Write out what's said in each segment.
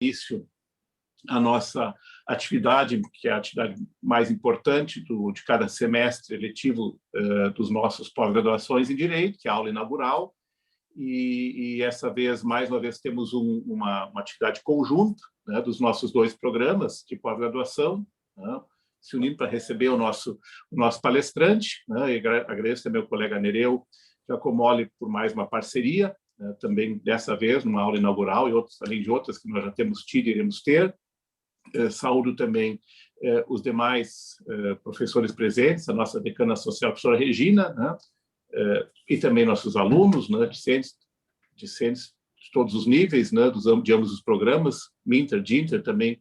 início a nossa atividade, que é a atividade mais importante de cada semestre letivo dos nossos pós-graduações em Direito, que é a aula inaugural, e essa vez, mais uma vez, temos uma atividade conjunta, né, dos nossos 2 programas de pós-graduação, né, se unindo para receber o nosso palestrante, né, e agradeço também ao colega Nereu Giacomoli por mais uma parceria, né, também dessa vez, numa aula inaugural, e além de outras que nós já temos tido e iremos ter. Saúdo também os demais professores presentes, a nossa decana social, a professora Regina, né, e também nossos alunos, né, discentes de todos os níveis, né, de ambos os programas, Minter, Dinter, também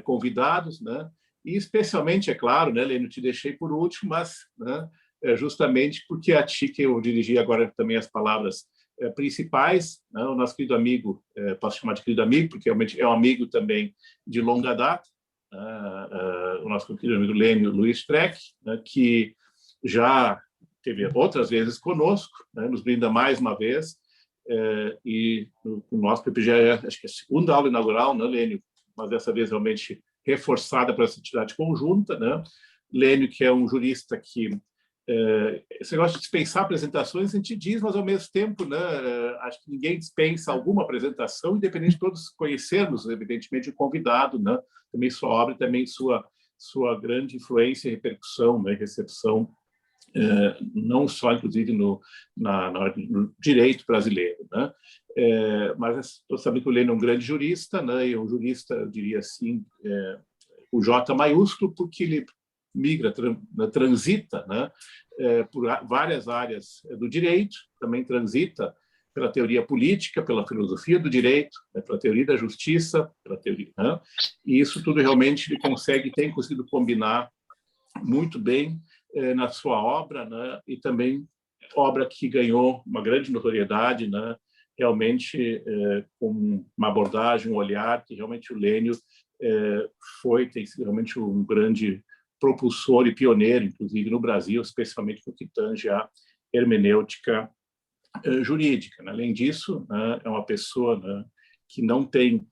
convidados, né, e especialmente, é claro, né, Lênio, te deixei por último, mas né, justamente porque a ti que eu dirigi agora também as palavras principais, né, o nosso querido amigo, posso chamar de querido amigo, porque realmente é um amigo também de longa data, o nosso querido amigo Lênio Luiz Streck, né, que já teve outras vezes conosco, né, nos brinda mais uma vez, e o nosso PPG, acho que é a segunda aula inaugural, né, Lênio, mas dessa vez realmente reforçada para essa atividade conjunta, né? Lênio, que é um jurista que esse negócio de dispensar apresentações, a gente diz, mas ao mesmo tempo, né, acho que ninguém dispensa alguma apresentação, independente de todos conhecermos, evidentemente, o convidado, né, também sua obra e também sua grande influência e repercussão, né, recepção, não só, inclusive, no direito brasileiro, né? Mas estou sabendo que o Lênio é um grande jurista, né, e um jurista, eu diria assim, o J maiúsculo, porque ele migra, transita, né, por várias áreas do direito, também transita pela teoria política, pela filosofia do direito, né, pela teoria da justiça, pela teoria, né, e isso tudo realmente ele tem conseguido combinar muito bem na sua obra, né, e também obra que ganhou uma grande notoriedade, né, realmente com uma abordagem, um olhar que realmente o Lênio tem sido realmente um grande propulsor e pioneiro, inclusive no Brasil, especialmente no que tange a hermenêutica jurídica, né? Além disso, né, é uma pessoa, né, que não tem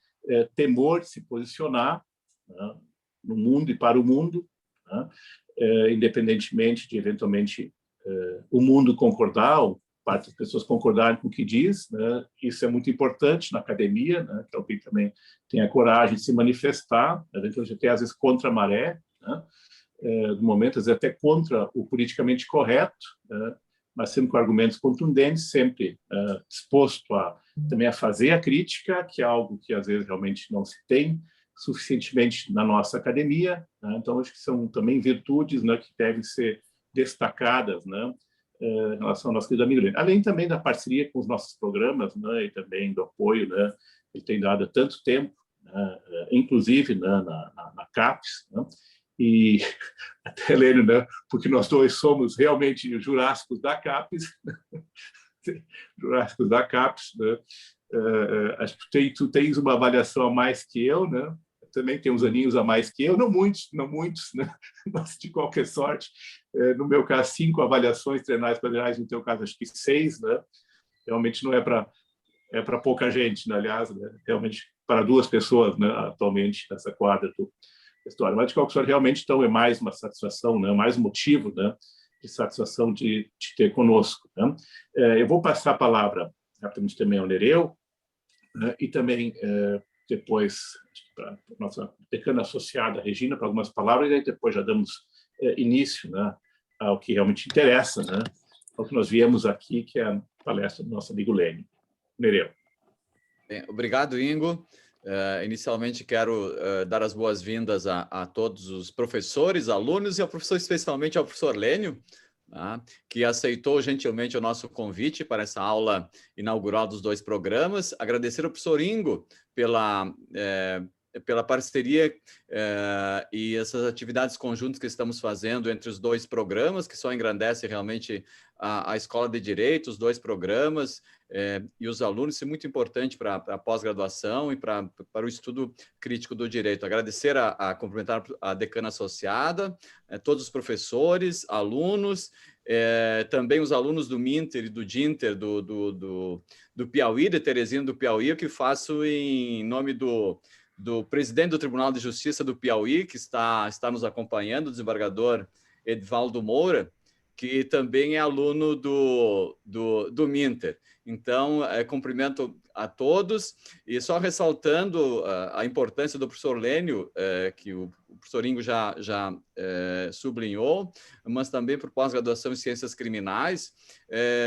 temor de se posicionar, né, no mundo e para o mundo, né, independentemente de, eventualmente, o mundo concordar, ou parte das pessoas concordarem com o que diz, né? Isso é muito importante na academia, né? Que alguém também tenha coragem de se manifestar, né? A gente até às vezes contra a maré, né? No momento, às vezes até contra o politicamente correto, né? Mas sempre com argumentos contundentes, sempre disposto também a fazer a crítica, que é algo que às vezes realmente não se tem suficientemente na nossa academia, né? Então acho que são também virtudes, né, que devem ser destacadas, né, em relação ao nosso querido amigo Lênio. Além também da parceria com os nossos programas, né, e também do apoio, né, que ele tem dado há tanto tempo, né, inclusive, né, na CAPES, né, e até, Lênio, né, porque nós dois somos realmente jurássicos da CAPES, jurássicos da CAPES, né, acho que tu tens uma avaliação a mais que eu, né, também tem uns aninhos a mais que eu, não muitos, né? Mas de qualquer sorte, no meu caso, 5 avaliações trienais quadrienais, no teu caso, acho que 6, né? Realmente não é para pouca gente, né? Aliás, né? Realmente para 2 pessoas, né? Atualmente nessa quadra do história. Mas de qualquer sorte, realmente, então, é mais uma satisfação, né? Mais um motivo, né, de satisfação de te ter conosco, né? Eu vou passar a palavra rapidamente também ao Nereu, né? E também depois para a nossa decana associada, Regina, para algumas palavras, e aí depois já damos início, né, ao que realmente interessa, né, ao que nós viemos aqui, que é a palestra do nosso amigo Lênio. Nereu. Bem, obrigado, Ingo. Inicialmente, quero dar as boas-vindas a todos os professores, alunos e ao professor, especialmente ao professor Lênio, que aceitou gentilmente o nosso convite para essa aula inaugural dos 2 programas. Agradecer ao professor Ingo pela parceria e essas atividades conjuntas que estamos fazendo entre os 2 programas, que só engrandece realmente a Escola de Direito, os 2 programas e os alunos. Isso é muito importante para a pós-graduação e para o estudo crítico do direito. Agradecer cumprimentar a decana associada, todos os professores, alunos também os alunos do Minter e do Dinter, do Piauí, de Teresina do Piauí, o que faço em nome do presidente do Tribunal de Justiça do Piauí, que está nos acompanhando, o desembargador Edvaldo Moura, que também é aluno do Minter. Então, cumprimento a todos, e só ressaltando a importância do professor Lênio, que o professor Ingo já sublinhou, mas também por pós-graduação em Ciências Criminais.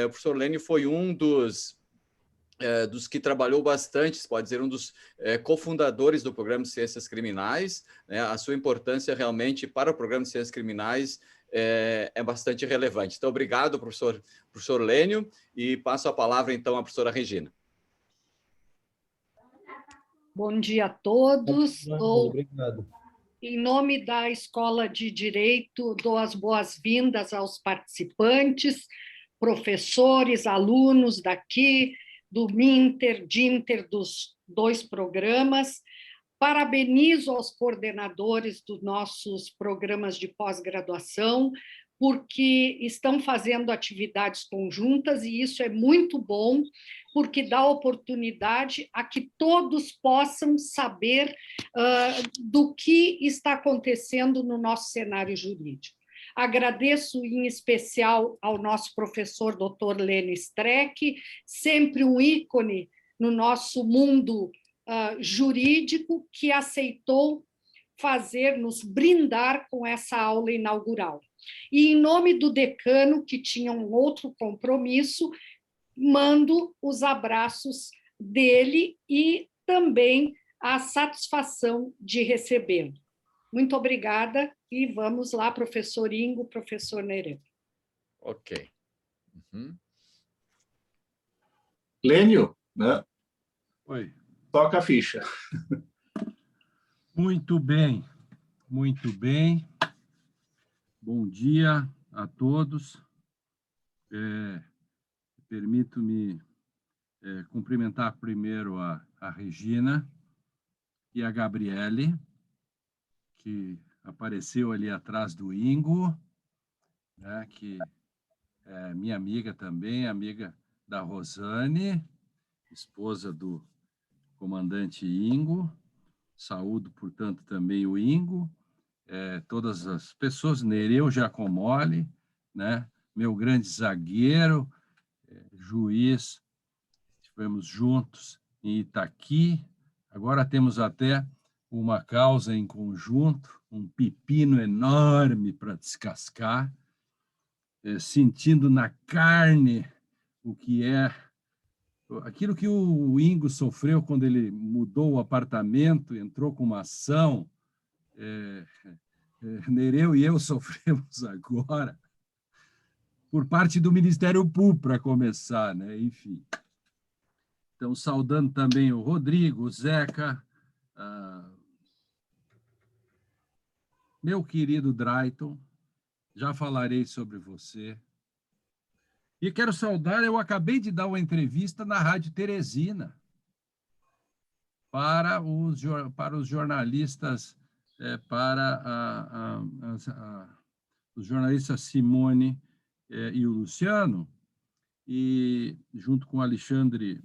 O professor Lênio foi um dos que trabalhou bastante, se pode dizer, um dos cofundadores do Programa de Ciências Criminais, né? A sua importância realmente para o Programa de Ciências Criminais é bastante relevante. Então, obrigado, professor Lênio, e passo a palavra, então, à professora Regina. Bom dia a todos. Obrigado. Em nome da Escola de Direito, dou as boas-vindas aos participantes, professores, alunos daqui, do Minter, Dinter, dos 2 programas. Parabenizo aos coordenadores dos nossos programas de pós-graduação, porque estão fazendo atividades conjuntas, e isso é muito bom, porque dá oportunidade a que todos possam saber do que está acontecendo no nosso cenário jurídico. Agradeço em especial ao nosso professor Dr. Lênio Streck, sempre um ícone no nosso mundo jurídico, que aceitou nos brindar com essa aula inaugural. E, em nome do decano, que tinha um outro compromisso, mando os abraços dele e também a satisfação de recebê-lo. Muito obrigada, e vamos lá, professor Ingo, professor Nereu. Ok. Lênio, né? Oi. Toca a ficha. Muito bem, muito bem. Bom dia a todos. Permito-me cumprimentar primeiro a Regina e a Gabriele, que apareceu ali atrás do Ingo, né, que é minha amiga também, amiga da Rosane, esposa do comandante Ingo. Saúdo, portanto, também o Ingo, todas as pessoas, Nereu Giacomoli, né, meu grande zagueiro, juiz, estivemos juntos em Itaqui, agora temos até uma causa em conjunto, um pepino enorme para descascar, sentindo na carne o que é aquilo que o Ingo sofreu quando ele mudou o apartamento, entrou com uma ação. Nereu e eu sofremos agora, por parte do Ministério Público, para começar, né? Enfim. Então, saudando também o Rodrigo, o Zeca, meu querido Drayton, já falarei sobre você. E quero saudar, eu acabei de dar uma entrevista na Rádio Teresina para os jornalistas, os jornalistas Simone e o Luciano, e junto com o Alexandre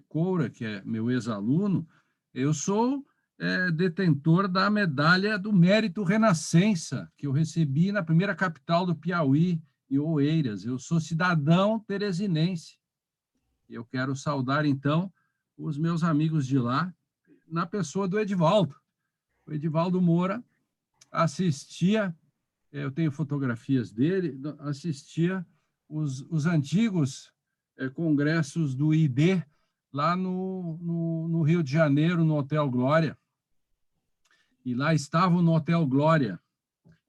Coura, que é meu ex-aluno, eu sou detentor da medalha do Mérito Renascença, que eu recebi na primeira capital do Piauí, em Oeiras. Eu sou cidadão teresinense. Eu quero saudar, então, os meus amigos de lá, na pessoa do Edvaldo. O Edvaldo Moura assistia, eu tenho fotografias dele, assistia os antigos congressos do ID, lá no Rio de Janeiro, no Hotel Glória. E lá estavam no Hotel Glória.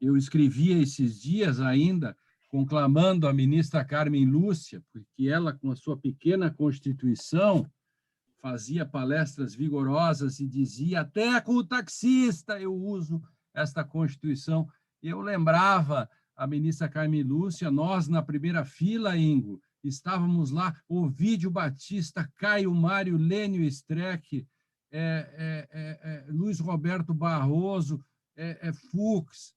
Eu escrevia esses dias ainda, conclamando a ministra Carmen Lúcia, porque ela, com a sua pequena Constituição, fazia palestras vigorosas e dizia: até com o taxista eu uso esta Constituição. E eu lembrava a ministra Carmen Lúcia, nós na primeira fila, Ingo, estávamos lá, Ovídio Batista, Caio Mário, Lênio Streck, Luiz Roberto Barroso, Fux,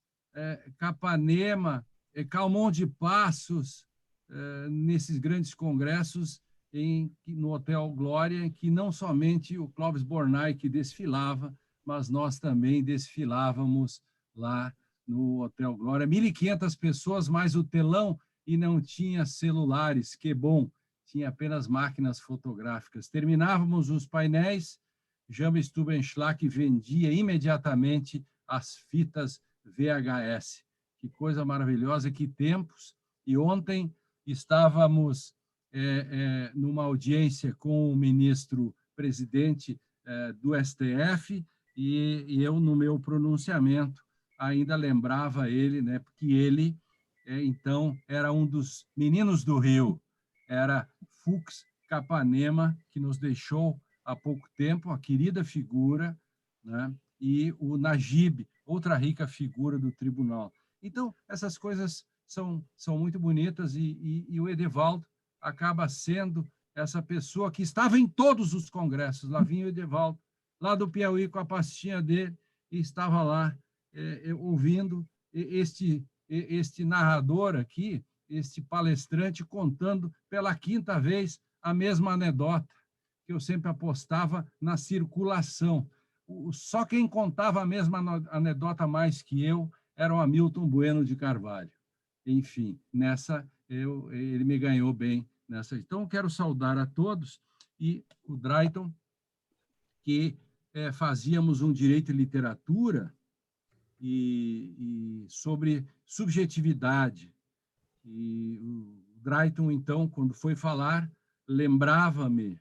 Capanema, Calmon de Passos, nesses grandes congressos no Hotel Glória, em que não somente o Clóvis Bornai que desfilava, mas nós também desfilávamos lá no Hotel Glória. 1.500 pessoas, mais o telão, e não tinha celulares, que bom, tinha apenas máquinas fotográficas. Terminávamos os painéis, James Stubenschlag vendia imediatamente as fitas VHS. Que coisa maravilhosa, que tempos! E ontem estávamos numa audiência com o ministro-presidente do STF e eu, no meu pronunciamento, ainda lembrava ele, né, porque ele, então, era um dos meninos do Rio, era Fux Capanema, que nos deixou há pouco tempo, a querida figura, né, e o Najib, outra rica figura do tribunal. Então, essas coisas são muito bonitas e o Edevaldo acaba sendo essa pessoa que estava em todos os congressos. Lá vinha o Edevaldo, lá do Piauí, com a pastinha dele, e estava lá ouvindo este narrador aqui, este palestrante, contando pela 5ª vez a mesma anedota, que eu sempre apostava na circulação. Só quem contava a mesma anedota mais que eu era o Hamilton Bueno de Carvalho. Enfim, ele me ganhou bem nessa. Então, quero saudar a todos e o Drayton, que fazíamos um direito e literatura e sobre subjetividade. E o Drayton, então, quando foi falar, lembrava-me,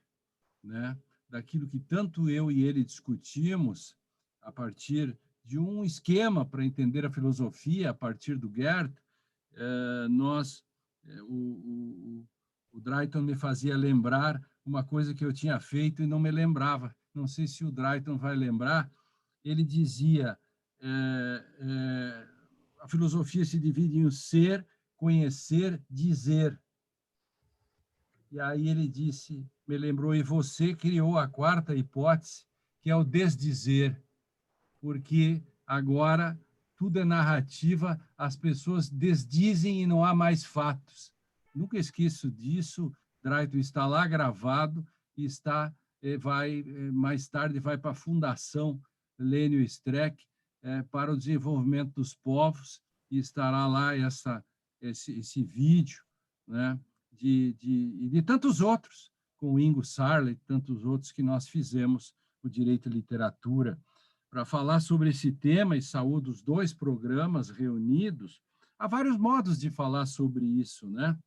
né, daquilo que tanto eu e ele discutimos a partir de um esquema para entender a filosofia a partir do Goethe. O Drayton me fazia lembrar uma coisa que eu tinha feito e não me lembrava. Não sei se o Drayton vai lembrar. Ele dizia: a filosofia se divide em ser, conhecer, dizer. E aí ele disse, me lembrou, e você criou a 4ª hipótese, que é o desdizer, porque agora tudo é narrativa, as pessoas desdizem e não há mais fatos. Nunca esqueço disso. Drayton está lá gravado e mais tarde vai para a Fundação Lênio Streck para o desenvolvimento dos povos, e estará lá esse vídeo, né, de tantos outros, com o Ingo Sarley, tantos outros que nós fizemos o Direito e Literatura. Para falar sobre esse tema, e saúdo os 2 programas reunidos, há vários modos de falar sobre isso, né?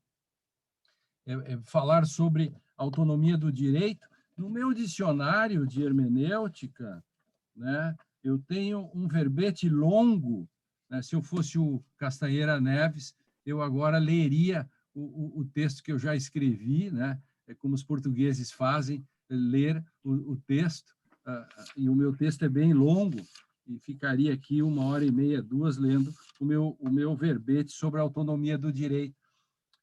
Falar sobre autonomia do direito. No meu dicionário de hermenêutica, né, eu tenho um verbete longo, né? Se eu fosse o Castanheira Neves, eu agora leria o texto que eu já escrevi, né? Como os portugueses fazem, ler o texto. E o meu texto é bem longo, e ficaria aqui 1h30, 2 lendo o meu verbete sobre a autonomia do direito.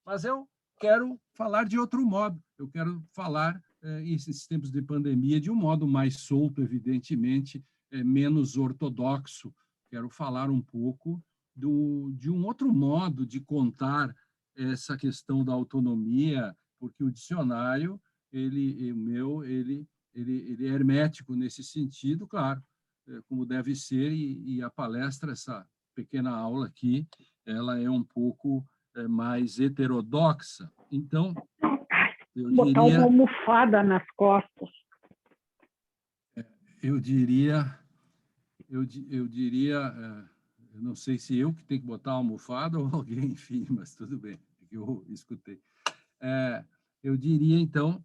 Mas eu quero falar de outro modo, eu quero falar, nesses tempos de pandemia, de um modo mais solto, evidentemente, menos ortodoxo. Quero falar um pouco de um outro modo de contar essa questão da autonomia, porque o dicionário, ele é hermético nesse sentido, claro, como deve ser, e a palestra, essa pequena aula aqui, ela é um pouco mais heterodoxa. Então, eu botar diria... uma almofada nas costas. Eu diria, eu não sei se eu que tenho que botar uma almofada ou alguém, enfim, mas tudo bem, eu escutei. Eu diria, então,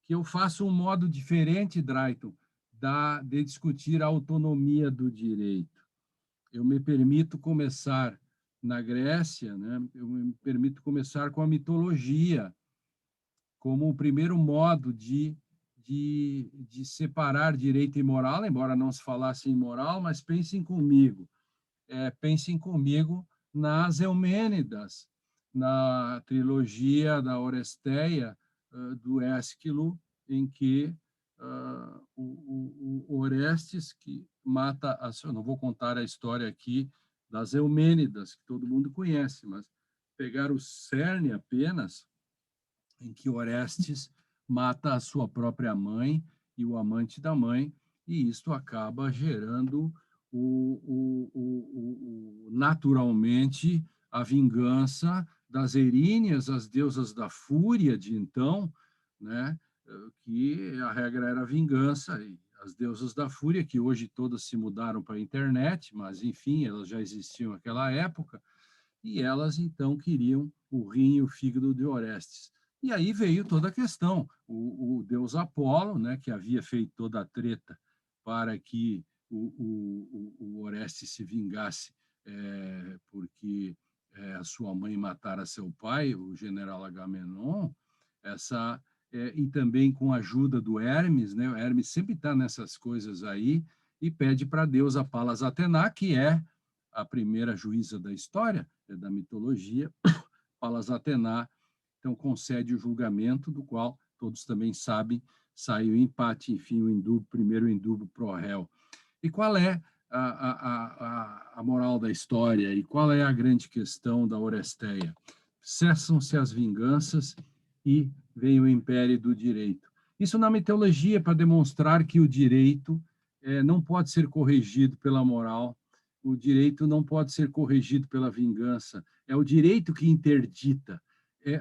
que eu faço um modo diferente, Drayton, de discutir a autonomia do direito. Eu me permito começar na Grécia, né? Eu me permito começar com a mitologia, como o primeiro modo de separar direito e moral, embora não se falasse em moral, mas pensem comigo nas Eumênidas, na trilogia da Oresteia, do Ésquilo, em que o Orestes, que mata... Eu não vou contar a história aqui das Eumênidas, que todo mundo conhece, mas pegar o cerne apenas, em que Orestes mata a sua própria mãe e o amante da mãe, e isto acaba gerando naturalmente a vingança das Eríneas, as deusas da fúria de então, né? Que a regra era a vingança, e as deusas da fúria, que hoje todas se mudaram para a internet, mas, enfim, elas já existiam naquela época, e elas, então, queriam o rim e o fígado de Orestes. E aí veio toda a questão. O deus Apolo, né, que havia feito toda a treta para que o Orestes se vingasse porque a sua mãe matara seu pai, o general Agamenon, e também com a ajuda do Hermes, né? O Hermes sempre está nessas coisas aí, e pede para a deusa Palas Atená, que é a primeira juíza da história, da mitologia, Palas Atená, então concede o julgamento, do qual todos também sabem, saiu empate, enfim, primeiro indúbio pro réu. E qual é a moral da história? E qual é a grande questão da Oresteia? Cessam-se as vinganças e vem o império do direito. Isso na mitologia para demonstrar que o direito não pode ser corrigido pela moral, o direito não pode ser corrigido pela vingança, é o direito que interdita.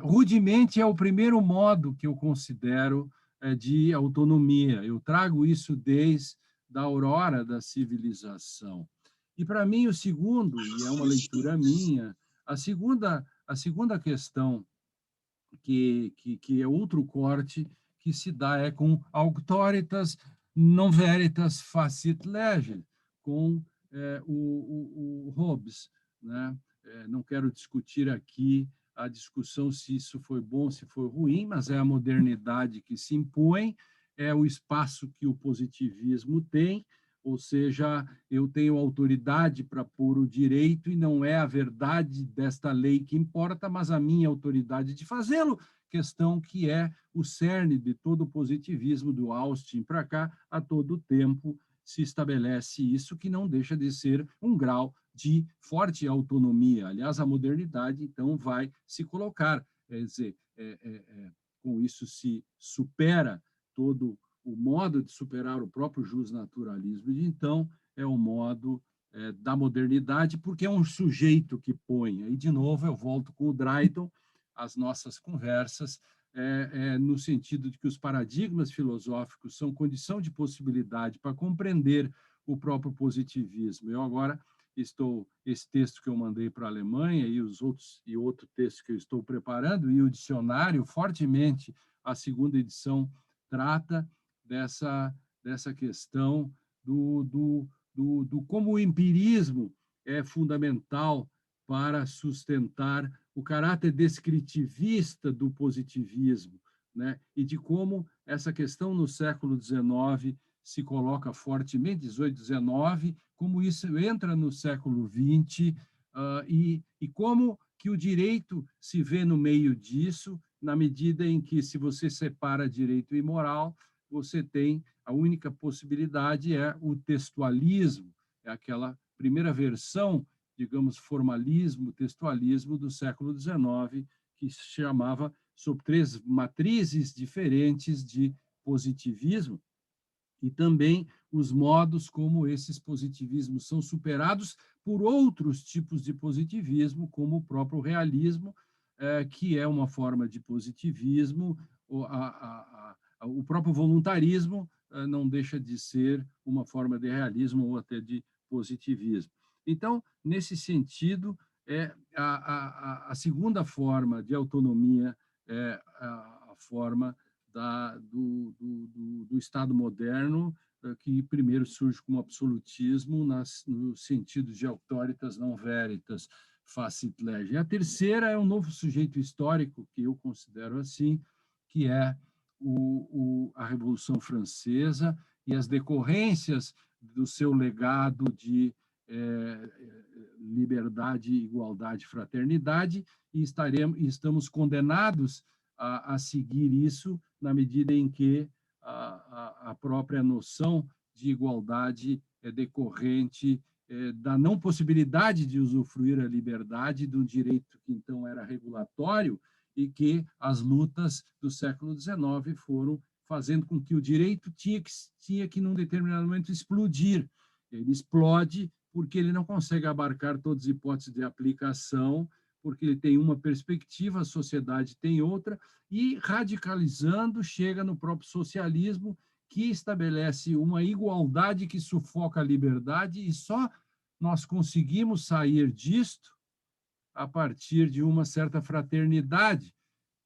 Rudimente é o primeiro modo que eu considero de autonomia. Eu trago isso desde a aurora da civilização. E, para mim, o segundo, e é uma leitura minha, a segunda questão, que é outro corte que se dá é com auctoritas non veritas facit legem, com o Hobbes, né? Não quero discutir aqui a discussão se isso foi bom, se foi ruim, mas é a modernidade que se impõe, é o espaço que o positivismo tem, ou seja, eu tenho autoridade para pôr o direito e não é a verdade desta lei que importa, mas a minha autoridade de fazê-lo, questão que é o cerne de todo o positivismo do Austin para cá, a todo tempo se estabelece isso, que não deixa de ser um grau de forte autonomia. Aliás, a modernidade, então, vai se colocar, quer dizer, com isso se supera todo o modo de superar o próprio justnaturalismo de então, é o modo da modernidade, porque é um sujeito que põe. Aí, de novo, eu volto com o Drayton, as nossas conversas, no sentido de que os paradigmas filosóficos são condição de possibilidade para compreender o próprio positivismo. Eu agora esse texto que eu mandei para a Alemanha e outro texto que eu estou preparando, e o dicionário, fortemente, a segunda edição trata dessa questão do como o empirismo é fundamental para sustentar o caráter descritivista do positivismo, né? E de como essa questão no século XIX se coloca fortemente, 18, 19, como isso entra no século XX, e como que o direito se vê no meio disso, na medida em que, se você separa direito e moral, você tem a única possibilidade é o textualismo, é aquela primeira versão, digamos, formalismo, textualismo do século XIX, que se chamava sob 3 matrizes diferentes de positivismo, e também os modos como esses positivismos são superados por outros tipos de positivismo, como o próprio realismo, que é uma forma de positivismo, o próprio voluntarismo não deixa de ser uma forma de realismo ou até de positivismo. Então, nesse sentido, a segunda forma de autonomia é a forma do Estado moderno, que primeiro surge como absolutismo no sentido de auctoritas non veritas facit legem. A terceira é um novo sujeito histórico, que eu considero assim, que é a Revolução Francesa e as decorrências do seu legado de liberdade, igualdade, fraternidade, e estamos condenados a seguir isso na medida em que a própria noção de igualdade é decorrente da não possibilidade de usufruir a liberdade de um direito que então era regulatório e que as lutas do século XIX foram fazendo com que o direito tinha que num determinado momento, explodir. Ele explode porque ele não consegue abarcar todas as hipóteses de aplicação, porque ele tem uma perspectiva, a sociedade tem outra, e radicalizando chega no próprio socialismo, que estabelece uma igualdade que sufoca a liberdade, e só nós conseguimos sair disto a partir de uma certa fraternidade,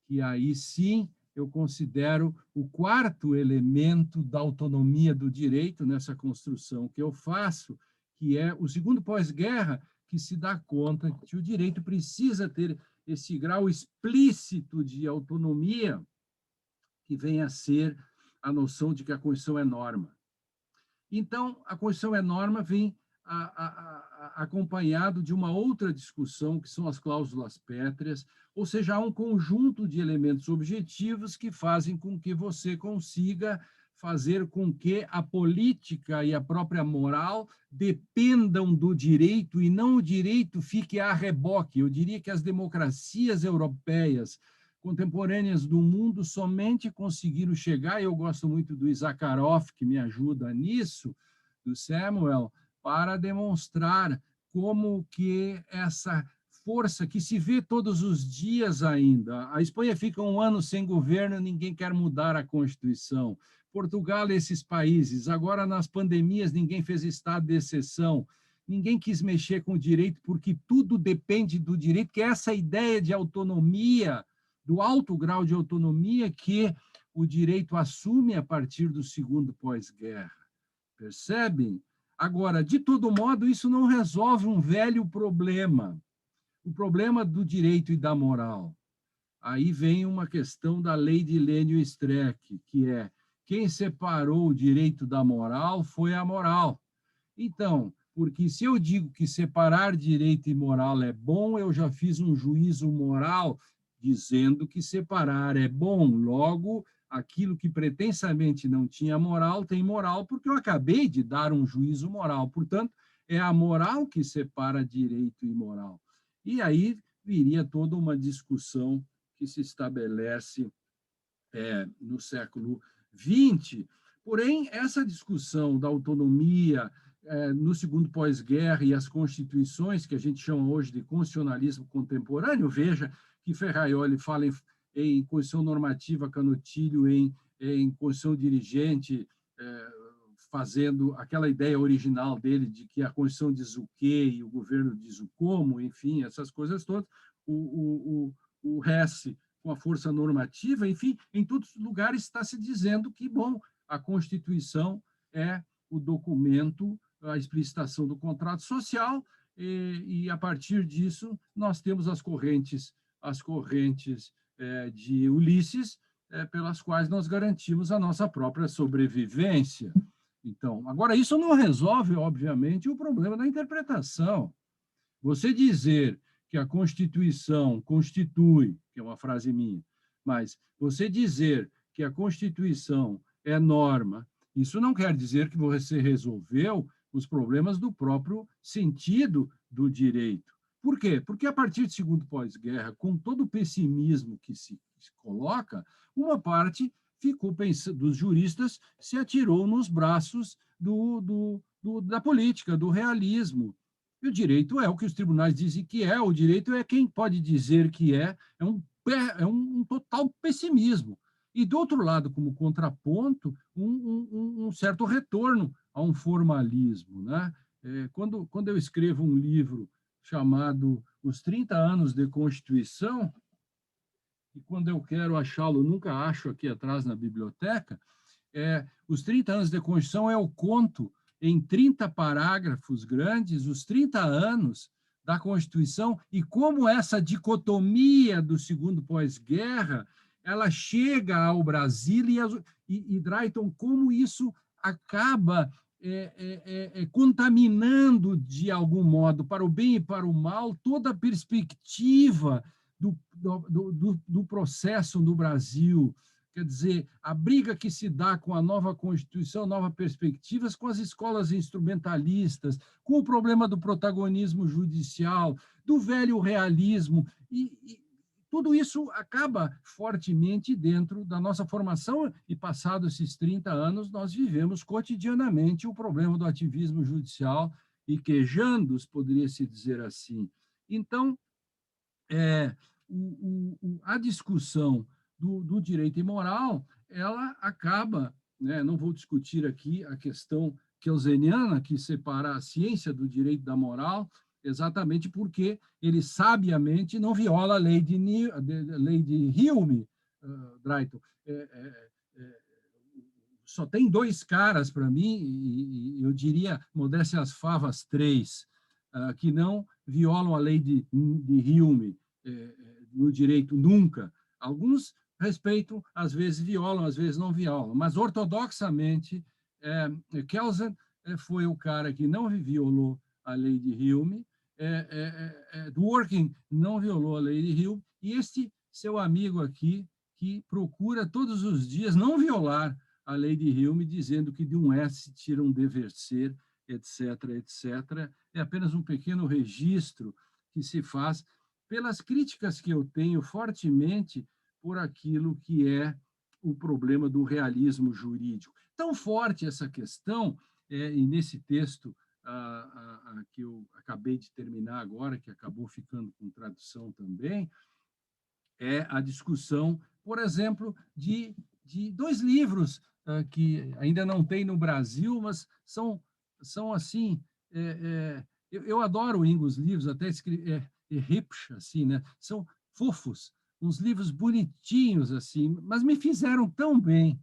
que aí sim eu considero o quarto elemento da autonomia do direito nessa construção que eu faço, que é o segundo pós-guerra, que se dá conta que o direito precisa ter esse grau explícito de autonomia, que vem a ser a noção de que a Constituição é norma. Então, a Constituição é norma vem acompanhado de uma outra discussão, que são as cláusulas pétreas, ou seja, há um conjunto de elementos objetivos que fazem com que você consiga fazer com que a política e a própria moral dependam do direito e não o direito fique a reboque. Eu diria que as democracias europeias contemporâneas do mundo somente conseguiram chegar, e eu gosto muito do Issacharoff, que me ajuda nisso, do Samuel, para demonstrar como que essa força que se vê todos os dias ainda. A Espanha fica um ano sem governo, ninguém quer mudar a Constituição. Portugal, esses países. Agora, nas pandemias, ninguém fez estado de exceção. Ninguém quis mexer com o direito, porque tudo depende do direito, que é essa ideia de autonomia, do alto grau de autonomia que o direito assume a partir do segundo pós-guerra. Percebem? Agora, de todo modo, isso não resolve um velho problema, o problema do direito e da moral. Aí vem uma questão da lei de Lênio-Streck, que é quem separou o direito da moral foi a moral. Então, porque se eu digo que separar direito e moral é bom, eu já fiz um juízo moral dizendo que separar é bom. Logo, aquilo que pretensamente não tinha moral, tem moral, porque eu acabei de dar um juízo moral. Portanto, é a moral que separa direito e moral. E aí viria toda uma discussão que se estabelece no século XX. Porém, essa discussão da autonomia no segundo pós-guerra e as constituições, que a gente chama hoje de constitucionalismo contemporâneo, veja que Ferraioli fala em Constituição normativa, Canutilho em Constituição dirigente, fazendo aquela ideia original dele de que a Constituição diz o quê e o governo diz o como, enfim, essas coisas todas. O Hess com a força normativa, enfim, em todos os lugares está se dizendo que, bom, a Constituição é o documento, a explicitação do contrato social, e a partir disso nós temos as correntes de Ulisses, pelas quais nós garantimos a nossa própria sobrevivência. Então, agora, isso não resolve, obviamente, o problema da interpretação. Você dizer que a Constituição constitui, que é uma frase minha, mas você dizer que a Constituição é norma, isso não quer dizer que você resolveu os problemas do próprio sentido do direito. Por quê? Porque a partir do segundo pós-guerra, com todo o pessimismo que se coloca, uma parte ficou pensando, dos juristas se atirou nos braços da política, do realismo. E o direito é o que os tribunais dizem que é, o direito é quem pode dizer que é um total pessimismo. E, do outro lado, como contraponto, um certo retorno a um formalismo, né? Quando eu escrevo um livro chamado Os 30 Anos de Constituição, e quando eu quero achá-lo, nunca acho aqui atrás na biblioteca, Os 30 Anos de Constituição é o conto em 30 parágrafos grandes, os 30 anos da Constituição, e como essa dicotomia do segundo pós-guerra ela chega ao Brasil e Drayton, como isso acaba contaminando, de algum modo, para o bem e para o mal, toda a perspectiva do processo no Brasil. Quer dizer, a briga que se dá com a nova Constituição, novas perspectivas, com as escolas instrumentalistas, com o problema do protagonismo judicial, do velho realismo, e tudo isso acaba fortemente dentro da nossa formação, e passados esses 30 anos, nós vivemos cotidianamente o problema do ativismo judicial e quejandos, poderia-se dizer assim. Então, a discussão do direito imoral, ela acaba, né, não vou discutir aqui a questão kelseniana, que separa a ciência do direito da moral, exatamente porque ele sabiamente não viola a lei de Hume, Drayton. Só tem 2 caras, para mim, e eu diria, modéstia às favas, 3, que não violam a lei de Hume no direito nunca. Alguns respeitam, às vezes violam, às vezes não violam, mas ortodoxamente, Kelsen foi o cara que não violou a lei de Hume, Dworkin não violou a lei de Hume, e este seu amigo aqui, que procura todos os dias não violar a lei de Hume, dizendo que de um S tira um dever ser, etc., etc. É apenas um pequeno registro que se faz pelas críticas que eu tenho fortemente por aquilo que é o problema do realismo jurídico. Tão forte essa questão, e nesse texto que eu acabei de terminar agora, que acabou ficando com tradução também, é a discussão, por exemplo, de 2 livros que ainda não tem no Brasil, mas são assim, eu adoro, Ingo, os livros, até hipsch, assim, né? São fofos, uns livros bonitinhos, assim, mas me fizeram tão bem,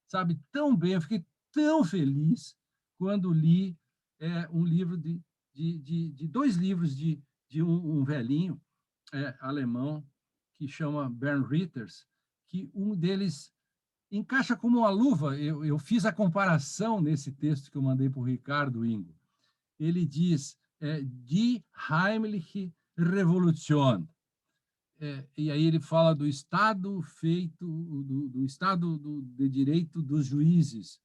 sabe? Tão bem, eu fiquei tão feliz quando li um livro 2 livros de um velhinho alemão que chama Bernd Ritters, que um deles encaixa como uma luva. Eu fiz a comparação nesse texto que eu mandei para o Ricardo, Ingo. Ele diz Die heimliche Revolution. E aí ele fala do Estado feito, do Estado de Direito dos juízes.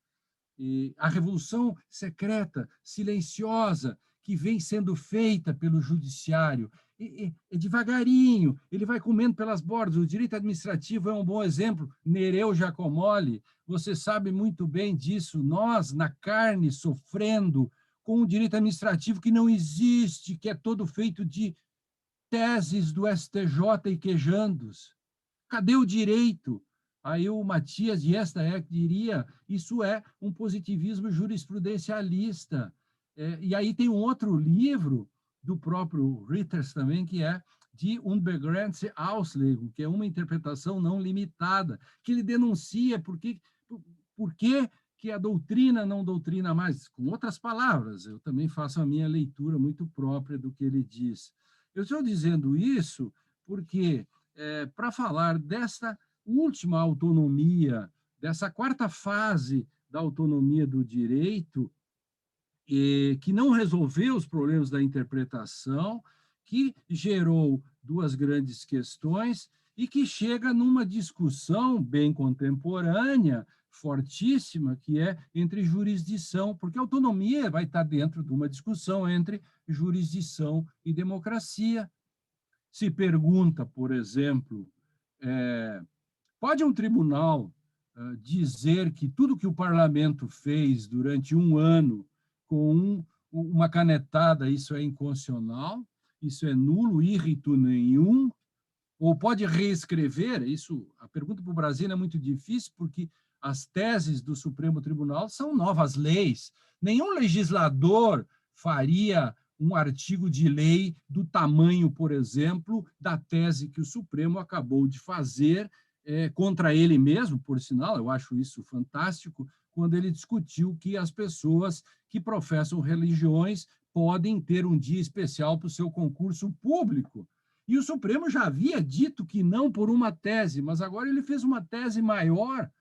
E a revolução secreta, silenciosa, que vem sendo feita pelo judiciário. E devagarinho, ele vai comendo pelas bordas. O direito administrativo é um bom exemplo. Nereu Giacomelli, você sabe muito bem disso. Nós, na carne, sofrendo com um direito administrativo que não existe, que é todo feito de teses do STJ e quejandos. Cadê o direito? Aí o Matias de Estaek diria, isso é um positivismo jurisprudencialista. E aí tem um outro livro do próprio Ritters também, que é de Unbegrenzte Auslegung, que é uma interpretação não limitada, que ele denuncia por que a doutrina não doutrina mais. Com outras palavras, eu também faço a minha leitura muito própria do que ele diz. Eu estou dizendo isso porque, para falar desta última autonomia, dessa 4ª fase da autonomia do direito, que não resolveu os problemas da interpretação, que gerou 2 grandes questões e que chega numa discussão bem contemporânea, fortíssima, que é entre jurisdição, porque a autonomia vai estar dentro de uma discussão entre jurisdição e democracia. Se pergunta, por exemplo, pode um tribunal dizer que tudo que o parlamento fez durante um ano com uma canetada, isso é inconstitucional, isso é nulo, írrito nenhum, ou pode reescrever? Isso, a pergunta para o Brasil é muito difícil, porque as teses do Supremo Tribunal são novas leis. Nenhum legislador faria um artigo de lei do tamanho, por exemplo, da tese que o Supremo acabou de fazer contra ele mesmo, por sinal, eu acho isso fantástico, quando ele discutiu que as pessoas que professam religiões podem ter um dia especial para o seu concurso público. E o Supremo já havia dito que não por uma tese, mas agora ele fez uma tese maior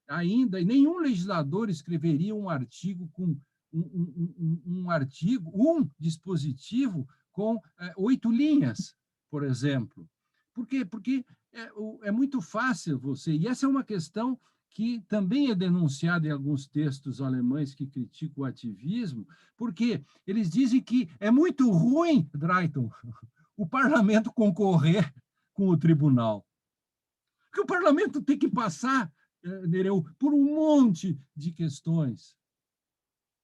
ainda, e nenhum legislador escreveria um artigo com um dispositivo com 8 linhas, por exemplo. Por quê? Porque é muito fácil você... E essa é uma questão que também é denunciada em alguns textos alemães que criticam o ativismo, porque eles dizem que é muito ruim, Drayton, o parlamento concorrer com o tribunal. Porque o parlamento tem que passar, Nereu, por um monte de questões.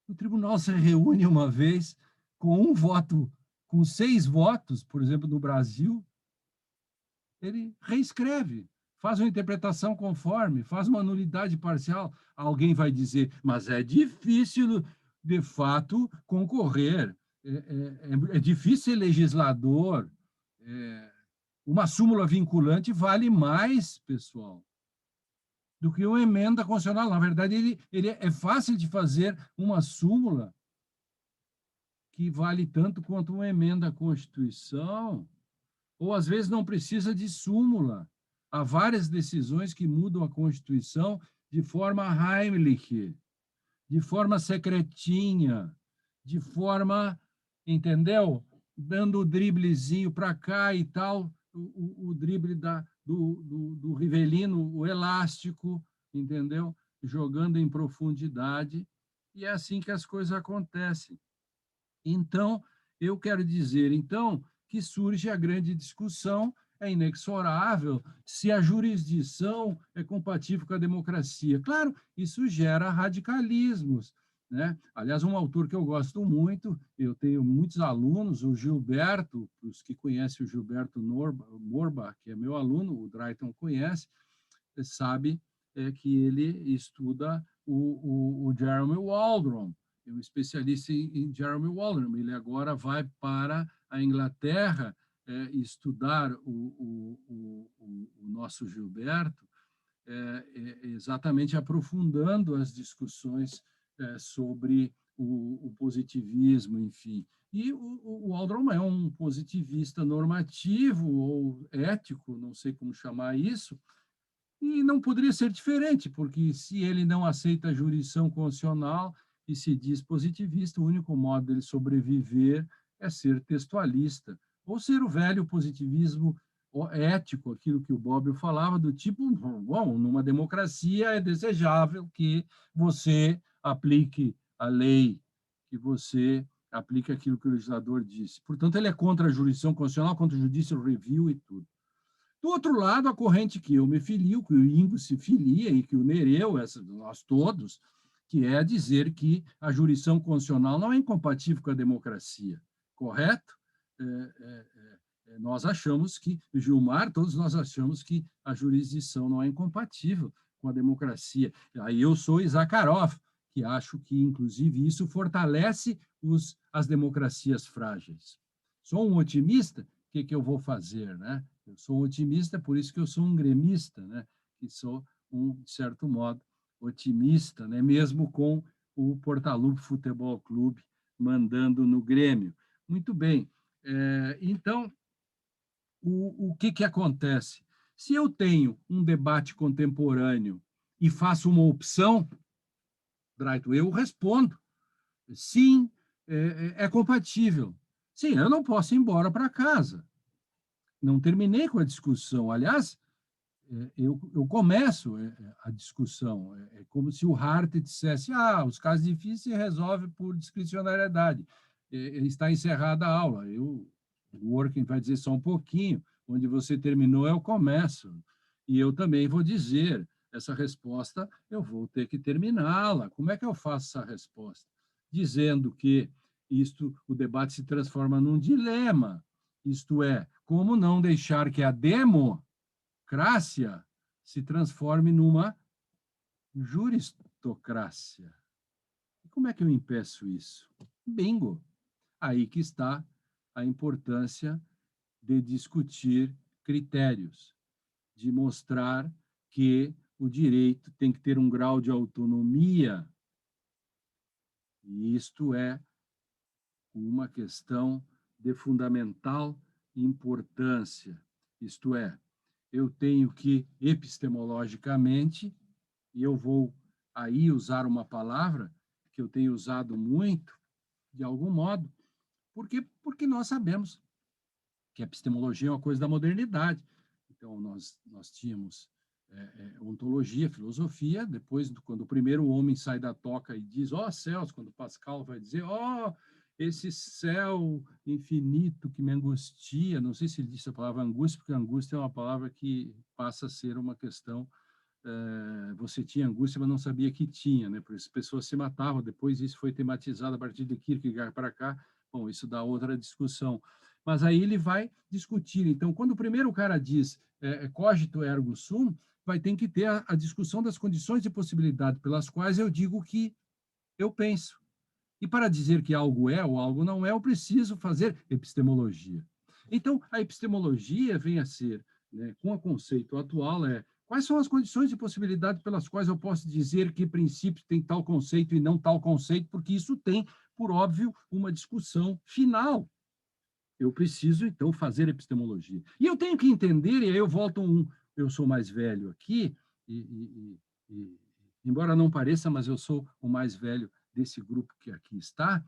O tribunal se reúne uma vez com um voto, com 6 votos, por exemplo, no Brasil, ele reescreve, faz uma interpretação conforme, faz uma nulidade parcial. Alguém vai dizer, mas é difícil, de fato, concorrer, é difícil ser legislador, uma súmula vinculante vale mais, pessoal, do que uma emenda constitucional. Na verdade, ele é fácil de fazer uma súmula que vale tanto quanto uma emenda à Constituição, ou às vezes não precisa de súmula. Há várias decisões que mudam a Constituição de forma Heimlich, de forma secretinha, de forma, entendeu? Dando o driblezinho para cá e tal, o drible do Rivelino, o elástico, entendeu? Jogando em profundidade. E é assim que as coisas acontecem. Então, eu quero dizer, então, que surge a grande discussão, é inexorável, se a jurisdição é compatível com a democracia. Claro, isso gera radicalismos, né? Aliás, um autor que eu gosto muito, eu tenho muitos alunos, o Gilberto, os que conhecem o Gilberto Morbach, que é meu aluno, o Drayton conhece, sabe que ele estuda o Jeremy Waldron, é um especialista em Jeremy Waldron. Ele agora vai para a Inglaterra estudar o nosso Gilberto, exatamente aprofundando as discussões sobre o positivismo, enfim. E o Waldron é um positivista normativo ou ético, não sei como chamar isso, e não poderia ser diferente, porque se ele não aceita a jurisdição constitucional e se diz positivista, o único modo dele sobreviver é ser textualista, ou ser o velho positivismo ético, aquilo que o Bobbio falava, do tipo, bom, numa democracia é desejável que você aplique a lei, que você aplique aquilo que o legislador disse. Portanto, ele é contra a jurisdição constitucional, contra o judicial review e tudo. Do outro lado, a corrente que eu me filio, que o Ingo se filia e que o Nereu, nós todos, que é dizer que a jurisdição constitucional não é incompatível com a democracia, correto? Nós achamos que, Gilmar, todos nós achamos que a jurisdição não é incompatível com a democracia. Aí eu sou Issacharoff, que acho que, inclusive, isso fortalece as democracias frágeis. Sou um otimista, o que eu vou fazer, né? Eu sou um otimista, por isso que eu sou um gremista, né? Que sou de certo modo, otimista, né? Mesmo com o Portalupe Futebol Clube mandando no Grêmio. Muito bem. Então, o que acontece? Se eu tenho um debate contemporâneo e faço uma opção, Drayton, eu respondo. Sim, é compatível. Sim, eu não posso ir embora para casa. Não terminei com a discussão. Aliás, eu começo a discussão. É como se o Hart dissesse, os casos difíceis se resolvem por discricionariedade. Está encerrada a aula. O Working vai dizer só um pouquinho. Onde você terminou, eu começo. E eu também vou dizer, essa resposta, eu vou ter que terminá-la. Como é que eu faço essa resposta? Dizendo que o debate se transforma num dilema. Isto é, como não deixar que a democracia se transforme numa juristocracia? E como é que eu impeço isso? Bingo! Aí que está a importância de discutir critérios, de mostrar que o direito tem que ter um grau de autonomia. E isto é uma questão de fundamental importância. Isto é, eu tenho que, epistemologicamente, e eu vou aí usar uma palavra que eu tenho usado muito, de algum modo, porque nós sabemos que a epistemologia é uma coisa da modernidade. Então, nós tínhamos ontologia, filosofia, depois, quando o primeiro homem sai da toca e diz, ó céus, quando Pascal vai dizer, ó, esse céu infinito que me angustia, não sei se ele disse a palavra angústia, porque angústia é uma palavra que passa a ser uma questão, você tinha angústia, mas não sabia que tinha, né? Por isso as pessoas se matavam, depois isso foi tematizado a partir de Kierkegaard para cá, bom, isso dá outra discussão. Mas aí ele vai discutir. Então, quando o primeiro cara diz cogito ergo sum, vai ter que ter a discussão das condições de possibilidade pelas quais eu digo que eu penso. E para dizer que algo é ou algo não é, eu preciso fazer epistemologia. Então, a epistemologia vem a ser, né, com o conceito atual, quais são as condições de possibilidade pelas quais eu posso dizer que princípio tem tal conceito e não tal conceito, porque isso tem, por óbvio, uma discussão final. Eu preciso, então, fazer epistemologia. E eu tenho que entender, e aí eu volto eu sou mais velho aqui, embora não pareça, mas eu sou o mais velho desse grupo que aqui está.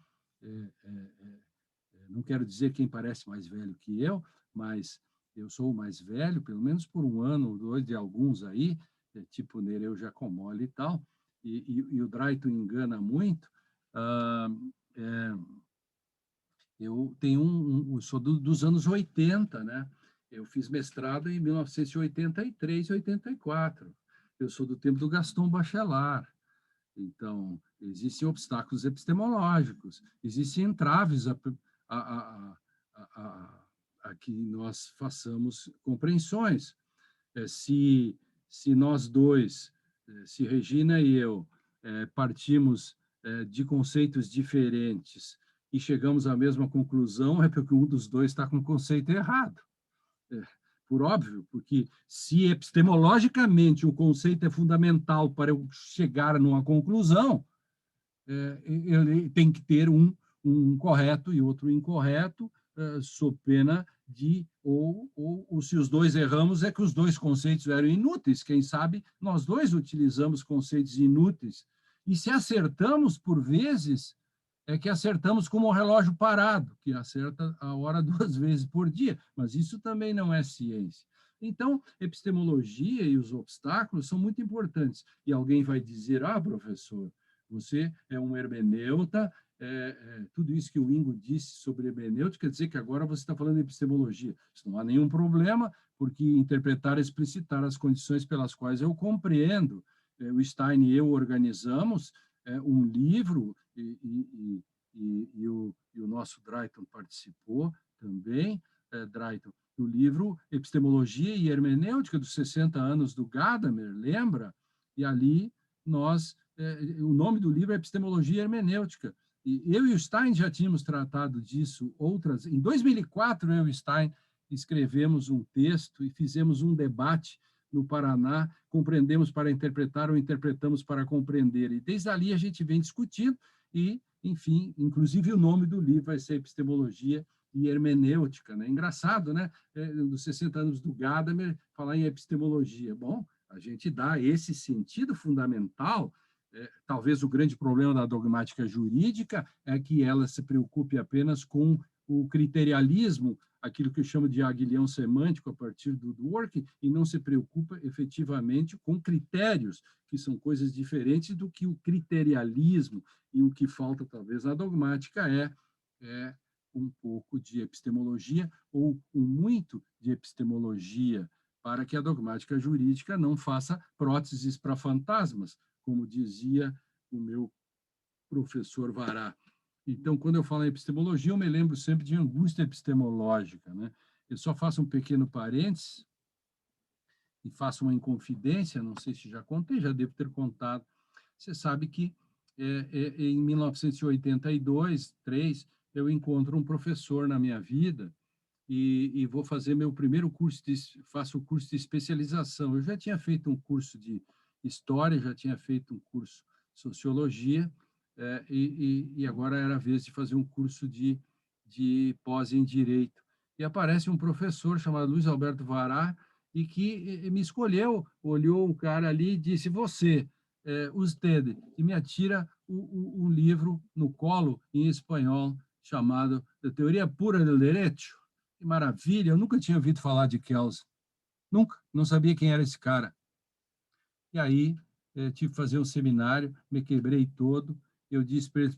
Não quero dizer quem parece mais velho que eu, mas eu sou o mais velho, pelo menos por 1 ano ou 2 de alguns aí, tipo Nereu Giacomelli e tal, e o Drayton engana muito. Eu tenho eu sou dos anos 80, né? Eu fiz mestrado em 1983 e 84. Eu sou do tempo do Gaston Bachelard. Então, existem obstáculos epistemológicos, existem entraves a que nós façamos compreensões. Se nós dois, se Regina e eu, partimos de conceitos diferentes e chegamos à mesma conclusão, é porque um dos dois está com o conceito errado. Por óbvio, porque se epistemologicamente o conceito é fundamental para eu chegar numa conclusão, ele tem que ter um correto e outro incorreto, sob pena de, ou se os dois erramos, é que os dois conceitos eram inúteis. Quem sabe nós dois utilizamos conceitos inúteis. E se acertamos, por vezes, é que acertamos como um relógio parado, que acerta a hora 2 vezes por dia, mas isso também não é ciência. Então, epistemologia e os obstáculos são muito importantes. E alguém vai dizer, professor, você é um hermeneuta, tudo isso que o Ingo disse sobre hermenêutica quer dizer que agora você está falando de epistemologia. Isso não há nenhum problema, porque interpretar é explicitar as condições pelas quais eu compreendo. O Stein e eu organizamos um livro, e o nosso Drayton participou também, Drayton, do livro Epistemologia e Hermenêutica dos 60 anos do Gadamer, lembra? E ali o nome do livro é Epistemologia e Hermenêutica. E eu e o Stein já tínhamos tratado disso em 2004, eu e o Stein escrevemos um texto e fizemos um debate no Paraná, compreendemos para interpretar ou interpretamos para compreender. E desde ali a gente vem discutindo e, enfim, inclusive o nome do livro vai ser Epistemologia e Hermenêutica. Né? Engraçado, né? Dos 60 anos do Gadamer, falar em epistemologia. Bom, a gente dá esse sentido fundamental. Talvez o grande problema da dogmática jurídica é que ela se preocupe apenas com o criterialismo, aquilo que eu chamo de aguilhão semântico a partir do Dworkin, e não se preocupa efetivamente com critérios, que são coisas diferentes do que o criterialismo, e o que falta talvez na dogmática é um pouco de epistemologia, ou muito de epistemologia, para que a dogmática jurídica não faça próteses para fantasmas, como dizia o meu professor Vará. Então, quando eu falo em epistemologia, eu me lembro sempre de angústia epistemológica. Né? Eu só faço um pequeno parênteses e faço uma inconfidência, não sei se já contei, já devo ter contado. Você sabe que em 1982, 3, eu encontro um professor na minha vida e vou fazer meu primeiro curso, faço o curso de especialização. Eu já tinha feito um curso de História, já tinha feito um curso de Sociologia, e agora era a vez de fazer um curso de pós em Direito. E aparece um professor chamado Luiz Alberto Vará, e que me escolheu, olhou um cara ali e disse, você, usted, e me atira um livro no colo, em espanhol, chamado Teoria Pura del Derecho. Que maravilha, eu nunca tinha ouvido falar de Kelsen. Nunca, não sabia quem era esse cara. E aí, tive que fazer um seminário, me quebrei todo. Eu disse para eles,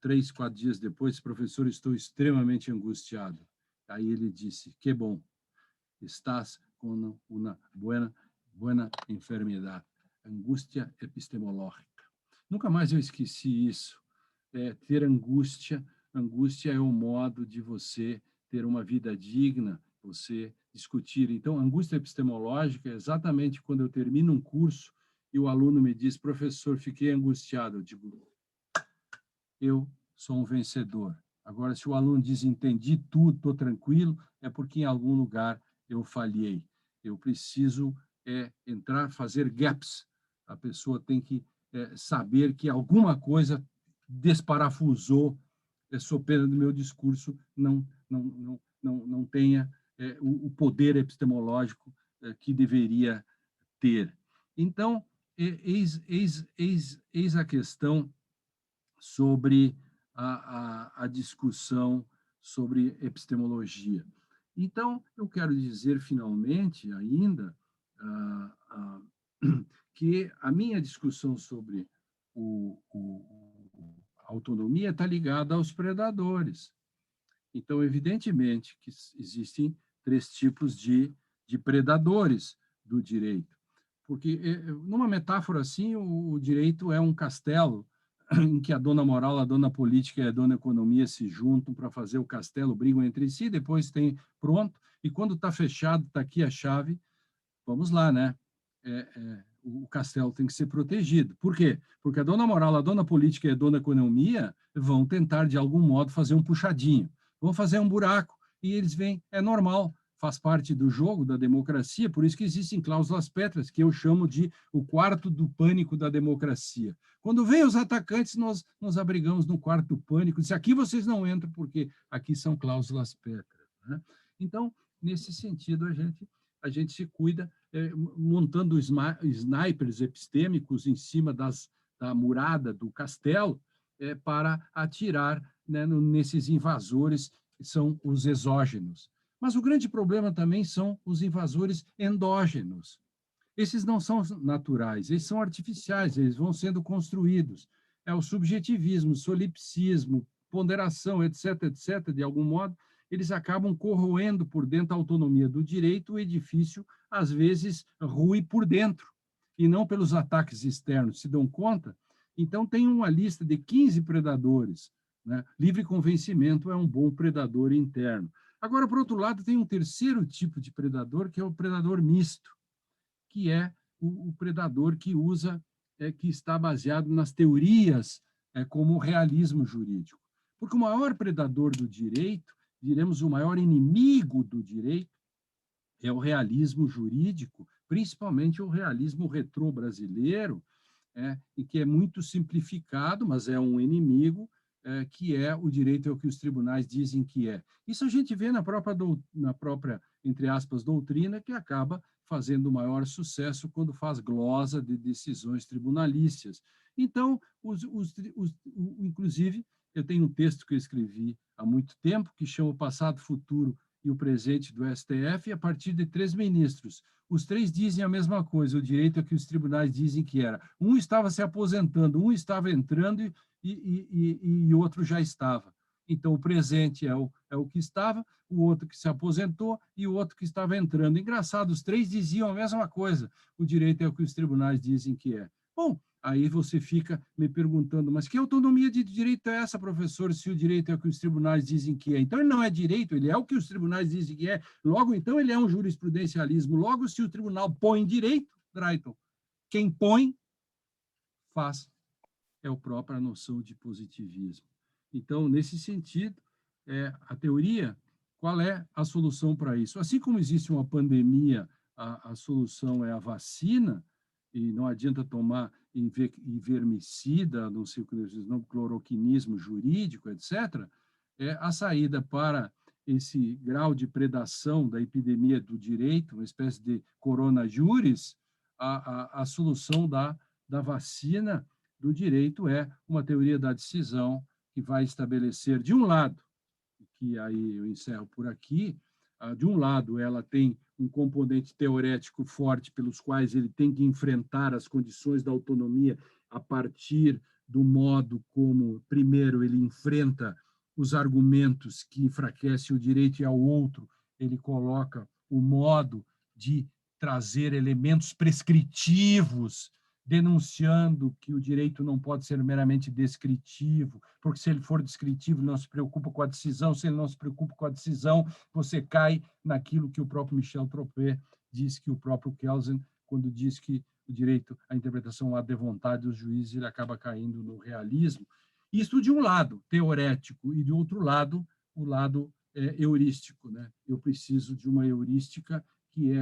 3, 4 dias depois, professor, estou extremamente angustiado. Aí ele disse, que bom, estás com uma buena enfermidade, angústia epistemológica. Nunca mais eu esqueci isso. Ter angústia é um modo de você ter uma vida digna, você discutir. Então, angústia epistemológica é exatamente quando eu termino um curso e o aluno me diz, professor, fiquei angustiado. Eu digo, eu sou um vencedor. Agora, se o aluno diz, entendi tudo, estou tranquilo, é porque em algum lugar eu falhei. Eu preciso entrar, fazer gaps. A pessoa tem que saber que alguma coisa desparafusou, sob pena do meu discurso não tenha o poder epistemológico que deveria ter. Então, eis a questão sobre a discussão sobre epistemologia. Então, eu quero dizer, finalmente, ainda, que a minha discussão sobre a autonomia está ligada aos predadores. Então, evidentemente, que existem 3 tipos de predadores do direito. Porque, numa metáfora assim, o direito é um castelo em que a dona moral, a dona política e a dona economia se juntam para fazer o castelo, brigam entre si, depois tem pronto, e quando está fechado, está aqui a chave, vamos lá, né? O castelo tem que ser protegido. Por quê? Porque a dona moral, a dona política e a dona economia vão tentar, de algum modo, fazer um puxadinho, vão fazer um buraco, e eles vêm, é normal, faz parte do jogo, da democracia, por isso que existem cláusulas pétreas, que eu chamo de o quarto do pânico da democracia. Quando vêm os atacantes, nós nos abrigamos no quarto do pânico, diz, aqui vocês não entram, porque aqui são cláusulas pétreas. Né? Então, nesse sentido, a gente se cuida, montando snipers epistêmicos em cima da murada do castelo, para atirar, né, nesses invasores, que são os exógenos. Mas o grande problema também são os invasores endógenos. Esses não são naturais, eles são artificiais, eles vão sendo construídos. É o subjetivismo, solipsismo, ponderação, etc., etc., de algum modo, eles acabam corroendo por dentro a autonomia do direito, o edifício, às vezes, rui por dentro, e não pelos ataques externos. Se dão conta? Então, tem uma lista de 15 predadores. Né? Livre convencimento é um bom predador interno. Agora, por outro lado, tem um terceiro tipo de predador, que é o predador misto, que é o predador que que está baseado nas teorias como o realismo jurídico. Porque o maior predador do direito, diremos o maior inimigo do direito, é o realismo jurídico, principalmente o realismo retrô brasileiro, e que é muito simplificado, mas é um inimigo, que é o direito é o que os tribunais dizem que é. Isso a gente vê na própria, entre aspas, doutrina, que acaba fazendo o maior sucesso quando faz glosa de decisões tribunalícias. Então, inclusive, eu tenho um texto que eu escrevi há muito tempo, que chama O Passado, Futuro e o Presente do STF, e a partir de 3 ministros. Os 3 dizem a mesma coisa, o direito é que os tribunais dizem que era. Um estava se aposentando, um estava entrando e outro já estava. Então, o presente é o que estava, o outro que se aposentou e o outro que estava entrando. Engraçado, os 3 diziam a mesma coisa. O direito é o que os tribunais dizem que é. Bom, aí você fica me perguntando, mas que autonomia de direito é essa, professor, se o direito é o que os tribunais dizem que é? Então, ele não é direito, ele é o que os tribunais dizem que é. Logo, então, ele é um jurisprudencialismo. Logo, se o tribunal põe direito, Drayton, quem põe, faz. É a própria noção de positivismo. Então, nesse sentido, a teoria, qual é a solução para isso? Assim como existe uma pandemia, a solução é a vacina, e não adianta tomar ivermicida, não sei o que eles não, cloroquinismo jurídico, etc., a saída para esse grau de predação da epidemia do direito, uma espécie de corona juris, a solução da vacina do direito é uma teoria da decisão que vai estabelecer, de um lado, que aí eu encerro por aqui, de um lado ela tem um componente teorético forte pelos quais ele tem que enfrentar as condições da autonomia a partir do modo como, primeiro, ele enfrenta os argumentos que enfraquecem o direito, e ao outro ele coloca o modo de trazer elementos prescritivos, denunciando que o direito não pode ser meramente descritivo, porque se ele for descritivo, não se preocupa com a decisão, se ele não se preocupa com a decisão, você cai naquilo que o próprio Michel Troppé diz, que o próprio Kelsen, quando diz que o direito à interpretação à de vontade dos juízes, ele acaba caindo no realismo. Isso de um lado, teorético, e de outro lado, o lado heurístico, né? Eu preciso de uma heurística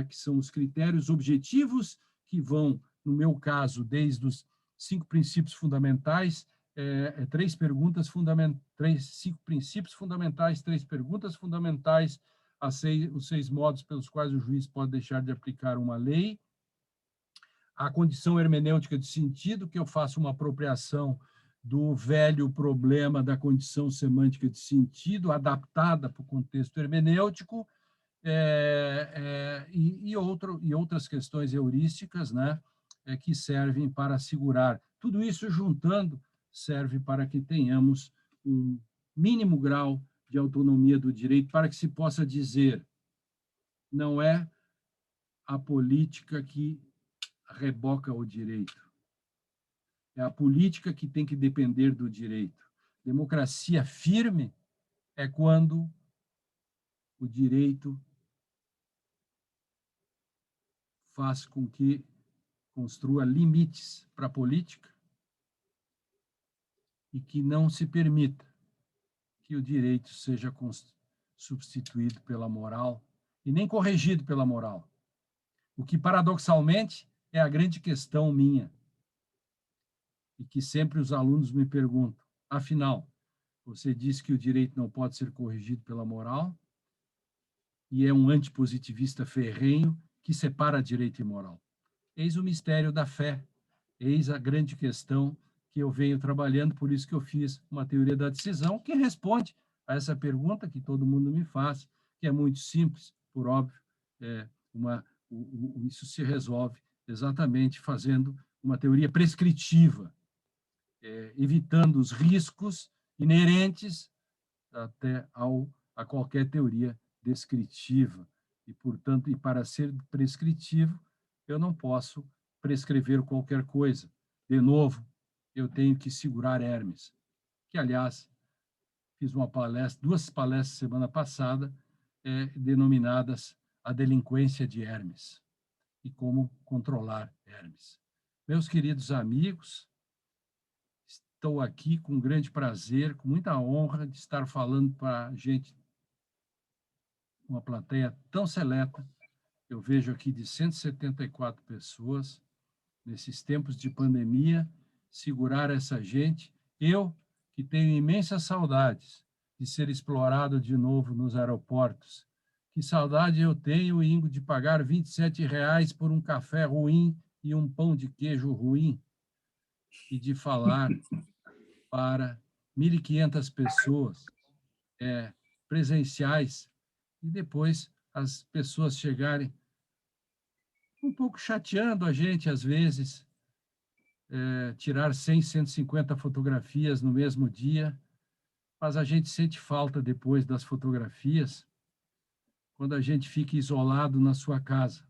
que são os critérios objetivos que vão, no meu caso, desde os 5 princípios fundamentais, 3 perguntas fundamentais, 5 princípios fundamentais, 3 perguntas fundamentais, os 6 modos pelos quais o juiz pode deixar de aplicar uma lei, a condição hermenêutica de sentido, que eu faço uma apropriação do velho problema da condição semântica de sentido, adaptada para o contexto hermenêutico, e outras questões heurísticas, né, que servem para assegurar. Tudo isso juntando serve para que tenhamos um mínimo grau de autonomia do direito, para que se possa dizer: não é a política que reboca o direito, é a política que tem que depender do direito. Democracia firme é quando o direito faz com que construa limites para a política e que não se permita que o direito seja substituído pela moral e nem corrigido pela moral. O que, paradoxalmente, é a grande questão minha e que sempre os alunos me perguntam: afinal, você disse que o direito não pode ser corrigido pela moral e é um antipositivista ferrenho que separa direito e moral. Eis o mistério da fé, eis a grande questão que eu venho trabalhando, por isso que eu fiz uma teoria da decisão que responde a essa pergunta que todo mundo me faz, que é muito simples, por óbvio, isso se resolve exatamente fazendo uma teoria prescritiva, evitando os riscos inerentes até a qualquer teoria descritiva. E, portanto, para ser prescritivo, eu não posso prescrever qualquer coisa. De novo, eu tenho que segurar Hermes, que, aliás, fiz 2 palestras semana passada, denominadas A Delinquência de Hermes e Como Controlar Hermes. Meus queridos amigos, estou aqui com grande prazer, com muita honra de estar falando para a gente, uma plateia tão seleta. Eu vejo aqui de 174 pessoas, nesses tempos de pandemia, segurar essa gente. Eu, que tenho imensas saudades de ser explorado de novo nos aeroportos. Que saudade eu tenho, Ingo, de pagar R$ 27,00 por um café ruim e um pão de queijo ruim, e de falar para 1.500 pessoas presenciais, e depois as pessoas chegarem um pouco chateando a gente, às vezes, tirar 100, 150 fotografias no mesmo dia, mas a gente sente falta depois das fotografias, quando a gente fica isolado na sua casa,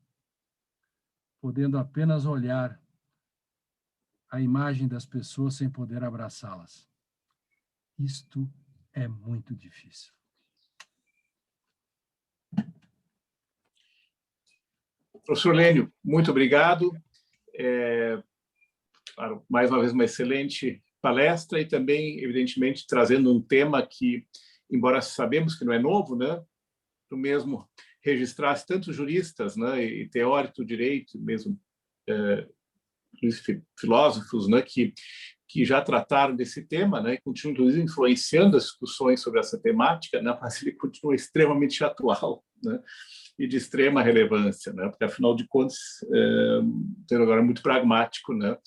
podendo apenas olhar a imagem das pessoas sem poder abraçá-las. Isto é muito difícil. Professor Lênio, muito obrigado. Mais uma vez, uma excelente palestra e também, evidentemente, trazendo um tema que, embora sabemos que não é novo, né, tu mesmo registrasse tantos juristas, né, e teóricos do direito, mesmo filósofos, né, que já trataram desse tema, né, e continuam, inclusive, influenciando as discussões sobre essa temática, né, mas ele continua extremamente atual, né, e de extrema relevância, né, porque, afinal de contas, sendo agora muito pragmático, né,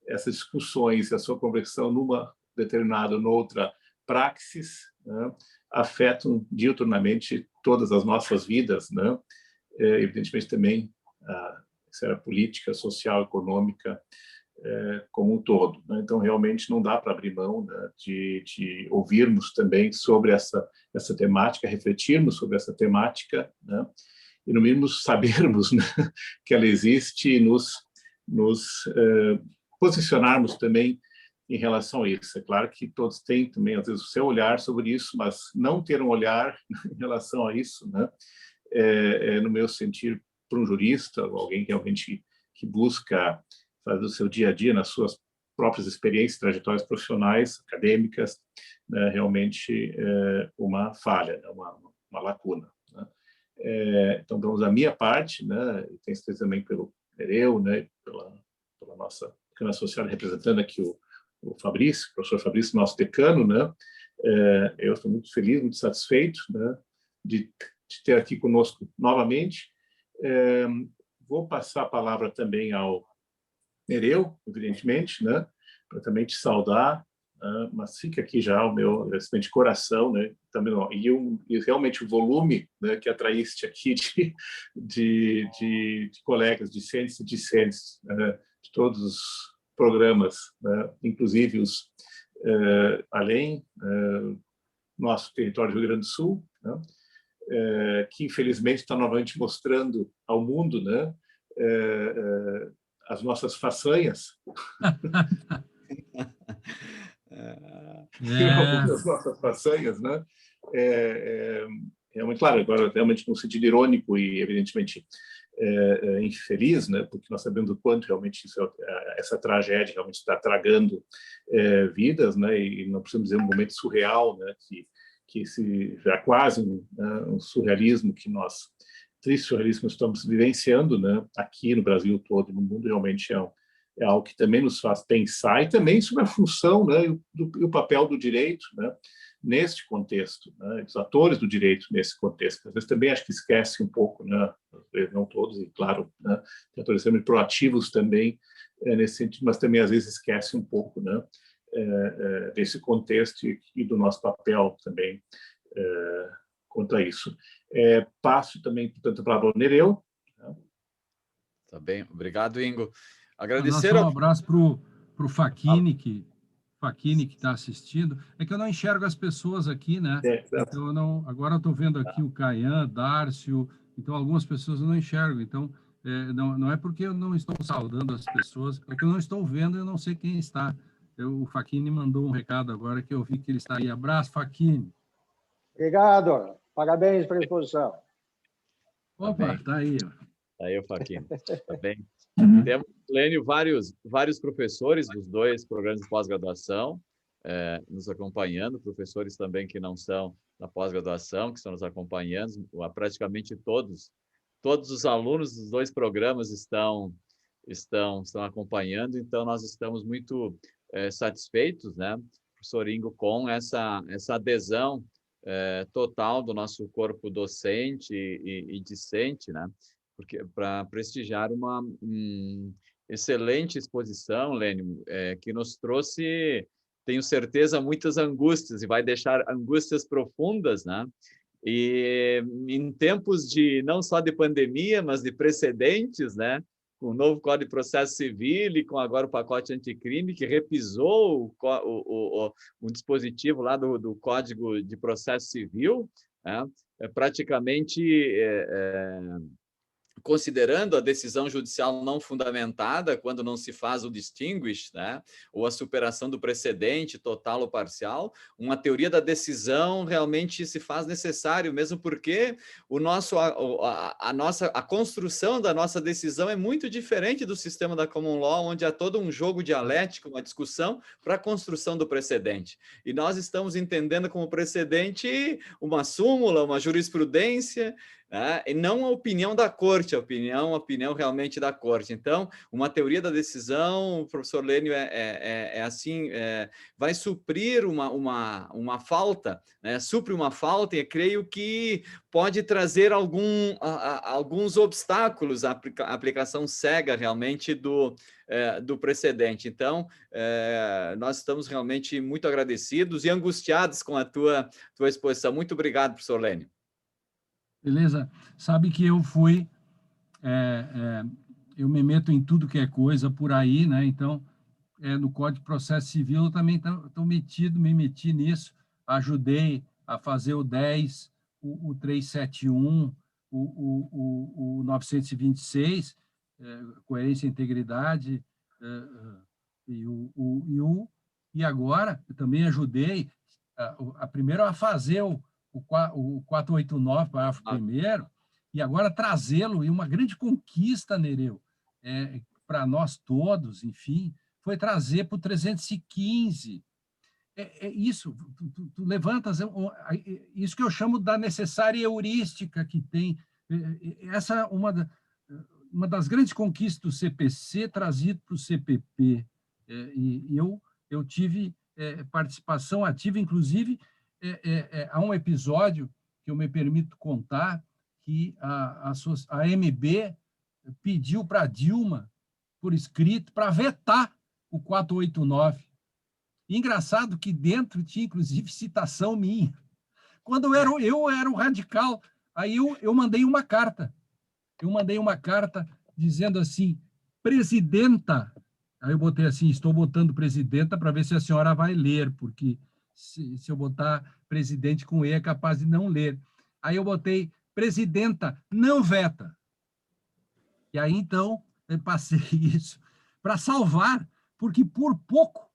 essas discussões e a sua conversão numa determinada ou noutra praxis, né, afetam diuturnamente todas as nossas vidas, né, evidentemente também a esfera política, social, econômica, como um todo, né? Então, realmente não dá para abrir mão, né, de ouvirmos também sobre essa temática, refletirmos sobre essa temática, né? E, no mínimo, sabermos, né, que ela existe e nos posicionarmos também em relação a isso. É claro que todos têm também, às vezes, o seu olhar sobre isso, mas não ter um olhar em relação a isso, né, no meu sentir, para um jurista, ou alguém realmente que busca fazer o seu dia a dia nas suas próprias experiências, trajetórias profissionais, acadêmicas, né, realmente uma falha, né, uma lacuna, né. Então, vamos a minha parte, né, e tem certeza também pelo Nereu, né, pela nossa Câmara Social, representando aqui o Fabrício, o professor Fabrício, nosso decano, né, eu estou muito feliz, muito satisfeito, né, de ter aqui conosco novamente. Vou passar a palavra também ao Nereu, evidentemente, né, para também te saudar, mas fica aqui já o meu agradecimento de coração, né, também, e realmente o volume, né, que atraíste aqui de colegas discentes e discentes, de todos os programas, né, inclusive os além nosso território do Rio Grande do Sul, né, que infelizmente está novamente mostrando ao mundo, né, as nossas façanhas. Algumas nossas façanhas, né? Realmente, claro, agora realmente no sentido irônico e evidentemente infeliz, né? Porque nós sabemos o quanto realmente essa tragédia realmente está tragando vidas, né? E não precisamos dizer um momento surreal, né? Que esse já quase um surrealismo que nós, triste surrealismo, estamos vivenciando, né? Aqui no Brasil todo, no mundo, realmente é algo que também nos faz pensar, e também sobre a função, né, e o papel do direito, né, neste contexto, né, os atores do direito nesse contexto. Às vezes também acho que esquece um pouco, né, não todos, e claro, né, tem atores sempre proativos também nesse sentido, mas também às vezes esquece um pouco, né, desse contexto e do nosso papel também quanto a isso. Passo também, portanto, a palavra ao Nereu. Tá bem, obrigado, Ingo. Agradecer um abraço para o Facchini, que está assistindo. É que eu não enxergo as pessoas aqui, né? Então, agora eu estou vendo aqui o Caian, Dárcio, então algumas pessoas eu não enxergo. Então, não é porque eu não estou saudando as pessoas, é que eu não estou vendo e eu não sei quem está. O Facchini mandou um recado agora que eu vi que ele está aí. Abraço, Facchini. Obrigado. Parabéns pela exposição. Opa, está aí. Está aí o Facchini. Está bem. Temos, Lênio, vários professores dos 2 programas de pós-graduação nos acompanhando, professores também que não são da pós-graduação, que estão nos acompanhando, praticamente todos os alunos dos 2 programas estão acompanhando, então nós estamos muito satisfeitos, né, professor Ingo, com essa adesão total do nosso corpo docente e discente, né, porque para prestigiar uma excelente exposição, Lênio, que nos trouxe, tenho certeza, muitas angústias, e vai deixar angústias profundas, né? E em tempos de não só de pandemia, mas de precedentes, né? Com o novo Código de Processo Civil e com agora o pacote anticrime, que repisou o dispositivo lá do Código de Processo Civil, né? Praticamente considerando a decisão judicial não fundamentada, quando não se faz o distinguish, né, ou a superação do precedente total ou parcial, uma teoria da decisão realmente se faz necessário, mesmo porque a construção da nossa decisão é muito diferente do sistema da common law, onde há todo um jogo dialético, uma discussão para a construção do precedente. E nós estamos entendendo como precedente uma súmula, uma jurisprudência, e não a opinião da corte, a opinião realmente da corte. Então, uma teoria da decisão, o professor Lênio assim, vai suprir uma falta, né? Supre uma falta, e creio que pode trazer alguns obstáculos à aplicação cega realmente do precedente. Então, nós estamos realmente muito agradecidos e angustiados com a tua exposição. Muito obrigado, professor Lênio. Beleza? Sabe que eu fui... eu me meto em tudo que é coisa por aí, né? Então, no Código de Processo Civil, eu também me meti nisso, ajudei a fazer o 10, o 371, o 926, coerência e integridade, e agora eu também ajudei primeiro a fazer o 489, parágrafo 1º, e agora trazê-lo, e uma grande conquista, Nereu, para nós todos, enfim, foi trazer para o 315. Isso, tu levantas, isso que eu chamo da necessária heurística que tem. Essa é uma das grandes conquistas do CPC trazido para o CPP. E eu tive participação ativa, inclusive, há um episódio que eu me permito contar, que a AMB pediu para a Dilma, por escrito, para vetar o 489. E engraçado que dentro tinha, inclusive, citação minha. Quando eu era o radical, aí eu mandei uma carta. Eu mandei uma carta dizendo assim, presidenta. Aí eu botei assim, estou botando presidenta para ver se a senhora vai ler, porque se eu botar presidente com E é capaz de não ler. Aí eu botei, presidenta, não veta. E aí, então, eu passei isso para salvar, porque por pouco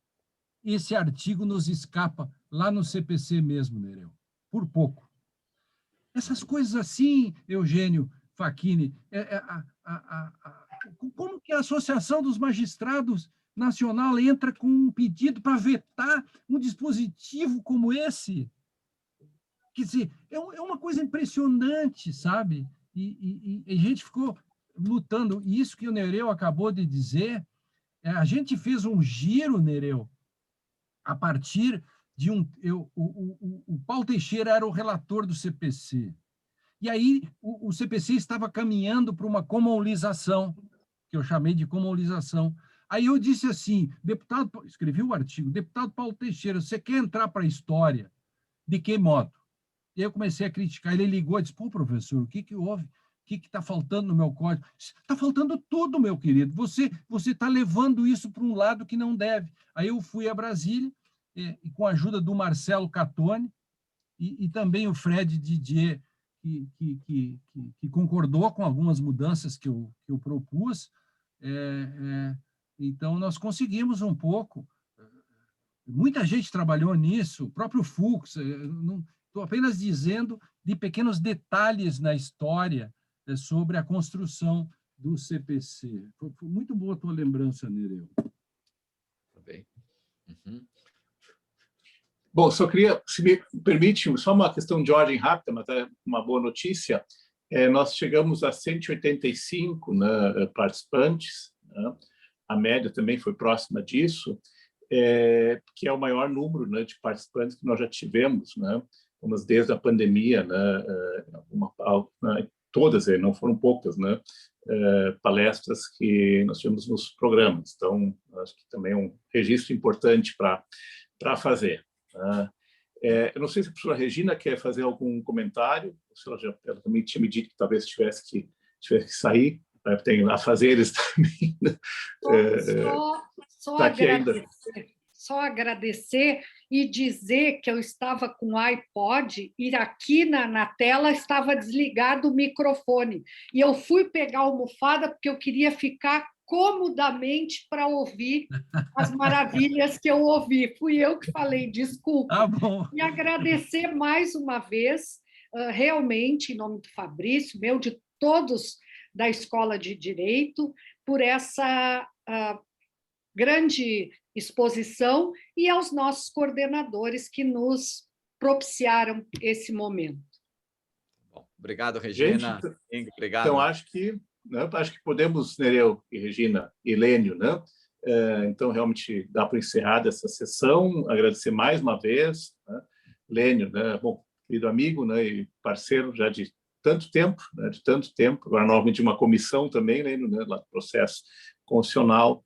esse artigo nos escapa lá no CPC mesmo, Nereu. Por pouco. Essas coisas assim, Eugênio Facchini, como que a Associação dos Magistrados Nacional entra com um pedido para vetar um dispositivo como esse? Quer dizer, é uma coisa impressionante, sabe? E a gente ficou lutando. E isso que o Nereu acabou de dizer, a gente fez um giro, Nereu, a partir de o Paulo Teixeira era o relator do CPC. E aí o CPC estava caminhando para uma comunalização, que eu chamei de comunalização. Aí eu disse assim, escrevi o artigo, deputado Paulo Teixeira, você quer entrar para a história? De que modo? E aí eu comecei a criticar. Ele ligou e disse, pô, professor, o que houve? O que está faltando no meu código? Está faltando tudo, meu querido. Você está levando isso para um lado que não deve. Aí eu fui a Brasília, e com a ajuda do Marcelo Catone e também o Fred Didier, que concordou com algumas mudanças que eu propus. Então, nós conseguimos um pouco. Muita gente trabalhou nisso, o próprio Fux. Estou apenas dizendo de pequenos detalhes na história sobre a construção do CPC. Foi muito boa a tua lembrança, Nereu. Tá bem. Uhum. Bom, só queria, se me permite, só uma questão de ordem rápida, mas é uma boa notícia. Nós chegamos a 185, né, participantes, né? A média também foi próxima disso, que é o maior número, né, de participantes que nós já tivemos, né? Desde a pandemia, né, todas, não foram poucas, né, palestras que nós tivemos nos programas. Então, acho que também é um registro importante para fazer. Eu não sei se a professora Regina quer fazer algum comentário, ela também tinha me dito que talvez tivesse que sair, tem afazeres também. Só agradecer e dizer que eu estava com o iPod e aqui na tela estava desligado o microfone. E eu fui pegar a almofada porque eu queria ficar comodamente para ouvir as maravilhas que eu ouvi. Fui eu que falei, desculpa. Ah, bom. E agradecer mais uma vez, realmente, em nome do Fabrício, de todos da Escola de Direito, por essa grande exposição e aos nossos coordenadores que nos propiciaram esse momento. Bom, obrigado, Regina. Gente, obrigado. Então, acho que podemos, Nereu e Regina e Lênio, né? Então, realmente, dá para encerrar essa sessão, agradecer mais uma vez, né? Lênio, né? Bom, querido amigo, né, e parceiro já de tanto tempo, né, agora novamente uma comissão também, Lênio, né, lá do processo constitucional.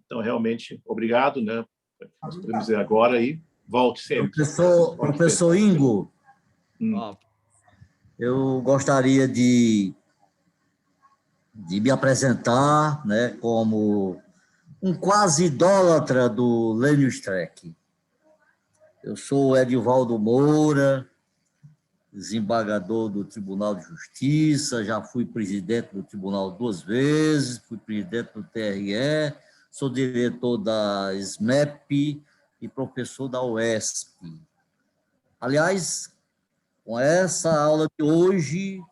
Então, realmente, obrigado, né? Nós podemos dizer agora e volte sempre. Professor Ingo, Eu gostaria de me apresentar, né, como um quase idólatra do Lênio Streck. Eu sou Edivaldo Moura, desembargador do Tribunal de Justiça, já fui presidente do tribunal 2 vezes, fui presidente do TRE, sou diretor da SMEP e professor da UESP. Aliás, com essa aula de hoje,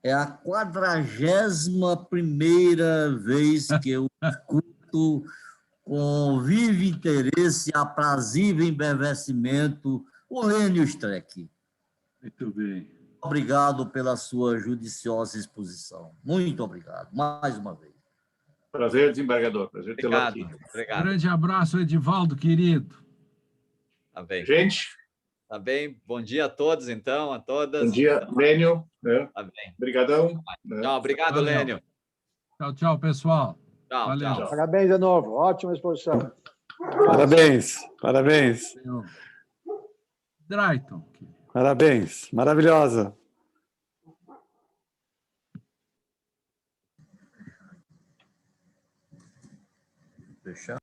é a 41ª vez que eu escuto com vivo interesse e aprazível embevecimento o Lênio Streck. Muito bem. Obrigado pela sua judiciosa exposição. Muito obrigado, mais uma vez. Prazer, desembargador. Prazer tê-lo aqui. Obrigado. Grande abraço, Edivaldo, querido. Tá bem. Gente, Tá bem. Bom dia a todos, então, a todas. bom dia, Lênio. Né? Tá bem. Obrigadão. Né? Tchau, obrigado, Valeu. Lênio. Tchau, tchau, pessoal. Tchau, Valeu. tchau. Parabéns de novo, ótima exposição. Parabéns, parabéns, Drayton. parabéns. Maravilhosa. Fechar.